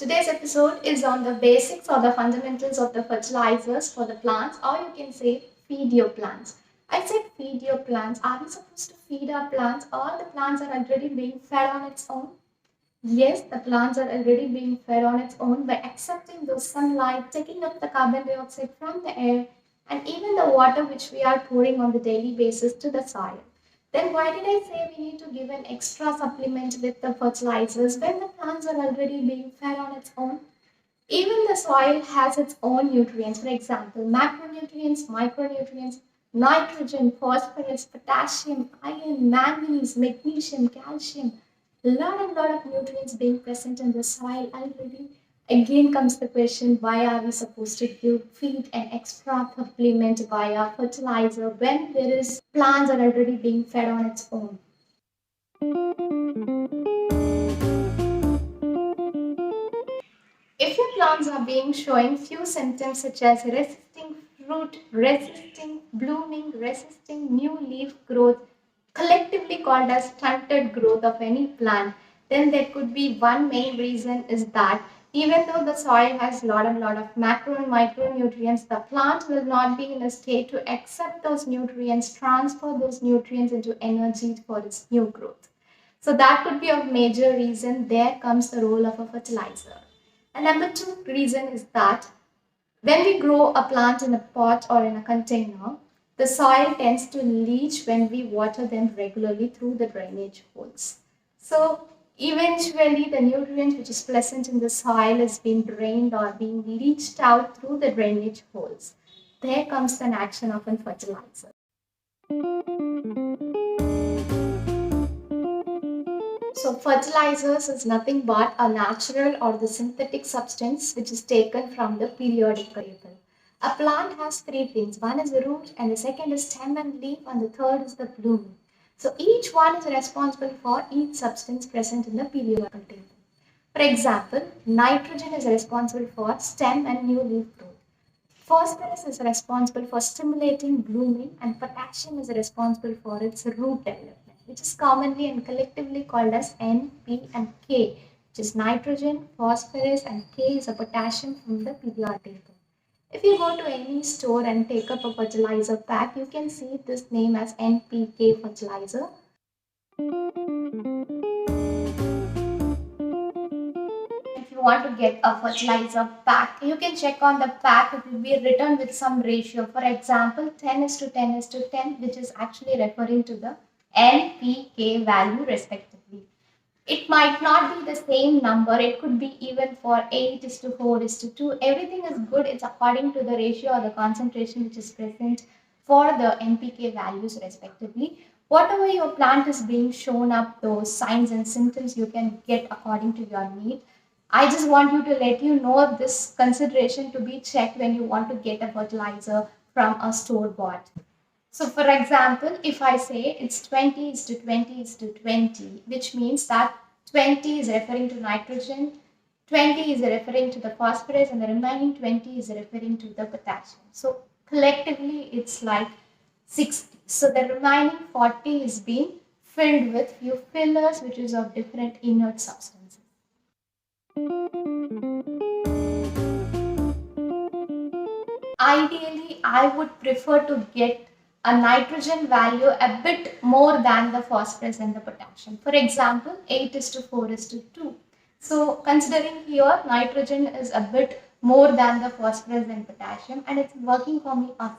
Today's episode is on the basics or the fundamentals of the fertilizers for the plants, or you can say feed your plants. I said feed your plants. Are we supposed to feed our plants, or the plants are already being fed on its own? Yes, the plants are already being fed on its own by accepting the sunlight, taking up the carbon dioxide from the air, and even the water which we are pouring on the daily basis to the soil. Then why did I say we need to give an extra supplement with the fertilizers when the plants are already being fed on its own? Even the soil has its own nutrients. For example, macronutrients, micronutrients, nitrogen, phosphorus, potassium, iron, manganese, magnesium, calcium. Lot of nutrients being present in the soil already. Again comes the question, why are we supposed to feed an extra supplement via fertilizer when there is plants are already being fed on its own? If your plants are being showing few symptoms such as resisting fruit, resisting blooming, resisting new leaf growth, collectively called as stunted growth of any plant, then there could be one main reason is that even though the soil has lot of macro and micronutrients, the plant will not be in a state to accept those nutrients, transfer those nutrients into energy for its new growth. So that could be a major reason. There comes the role of a fertilizer. And number two reason is that when we grow a plant in a pot or in a container, the soil tends to leach when we water them regularly through the drainage holes. So eventually the nutrients which is present in the soil is being drained or being leached out through the drainage holes. There comes an action of a fertilizer. So fertilizers is nothing but a natural or the synthetic substance which is taken from the periodic table. A plant has three things. One is the root, and the second is stem and leaf, and the third is the bloom. So each one is responsible for each substance present in the periodic table. For example, nitrogen is responsible for stem and new leaf growth. Phosphorus is responsible for stimulating blooming, and potassium is responsible for its root development, which is commonly and collectively called as N, P, and K, which is nitrogen, phosphorus, and K is a potassium from the periodic table. If you go to any store and take up a fertilizer pack, you can see this name as NPK fertilizer. If you want to get a fertilizer pack, you can check on the pack. It will be written with some ratio. For example, 10 is to 10 is to 10, which is actually referring to the NPK value respectively. It might not be the same number. It could be even for 8 is to 4 is to 2. Everything is good. It's according to the ratio or the concentration which is present for the NPK values respectively. Whatever your plant is being shown up, those signs and symptoms you can get according to your need. I just want you to let you know this consideration to be checked when you want to get a fertilizer from a store bought. So for example, if I say it's 20 is to 20 is to 20, which means that 20 is referring to nitrogen, 20 is referring to the phosphorus, and the remaining 20 is referring to the potassium. So collectively it's like 60. So the remaining 40 is being filled with few fillers which is of different inert substances. Ideally, I would prefer to get a nitrogen value a bit more than the phosphorus and the potassium. For example, 8 is to 4 is to 2. So considering here nitrogen is a bit more than the phosphorus and potassium, and it's working for me awesome.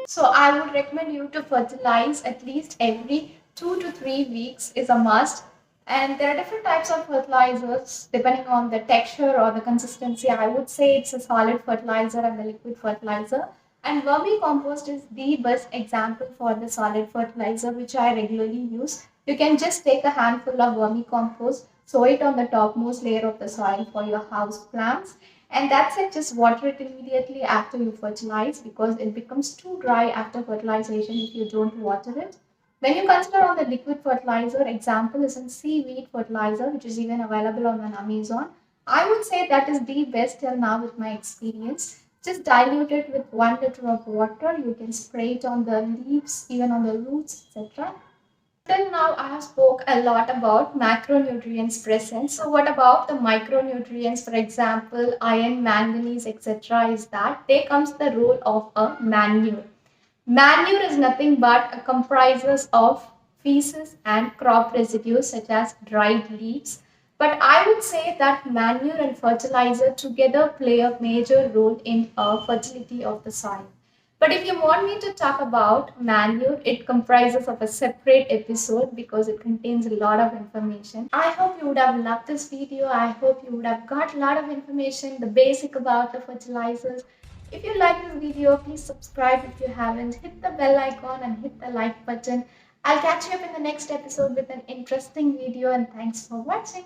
So I would recommend you to fertilize at least every 2 to 3 weeks is a must. And there are different types of fertilizers depending on the texture or the consistency. I would say it's a solid fertilizer and the liquid fertilizer. And vermicompost is the best example for the solid fertilizer which I regularly use. You can just take a handful of vermicompost, sow it on the topmost layer of the soil for your house plants, and that's it. Just water it immediately after you fertilize because it becomes too dry after fertilization if you don't water it. When you consider on the liquid fertilizer, example is in seaweed fertilizer, which is even available on Amazon. I would say that is the best till now with my experience. Just dilute it with 1 liter of water. You can spray it on the leaves, even on the roots, etc. Till now, I have spoke a lot about macronutrients present. So what about the micronutrients? For example, iron, manganese, etc. Is that there comes the role of a manure. Manure is nothing but a comprises of feces and crop residues such as dried leaves. But I would say that manure and fertilizer together play a major role in fertility of the soil. But if you want me to talk about manure, it comprises of a separate episode because it contains a lot of information. I hope you would have loved this video. I hope you would have got a lot of information, the basic about the fertilizers. If you like this video, please subscribe if you haven't. Hit the bell icon and hit the like button. I'll catch you up in the next episode with an interesting video, and thanks for watching.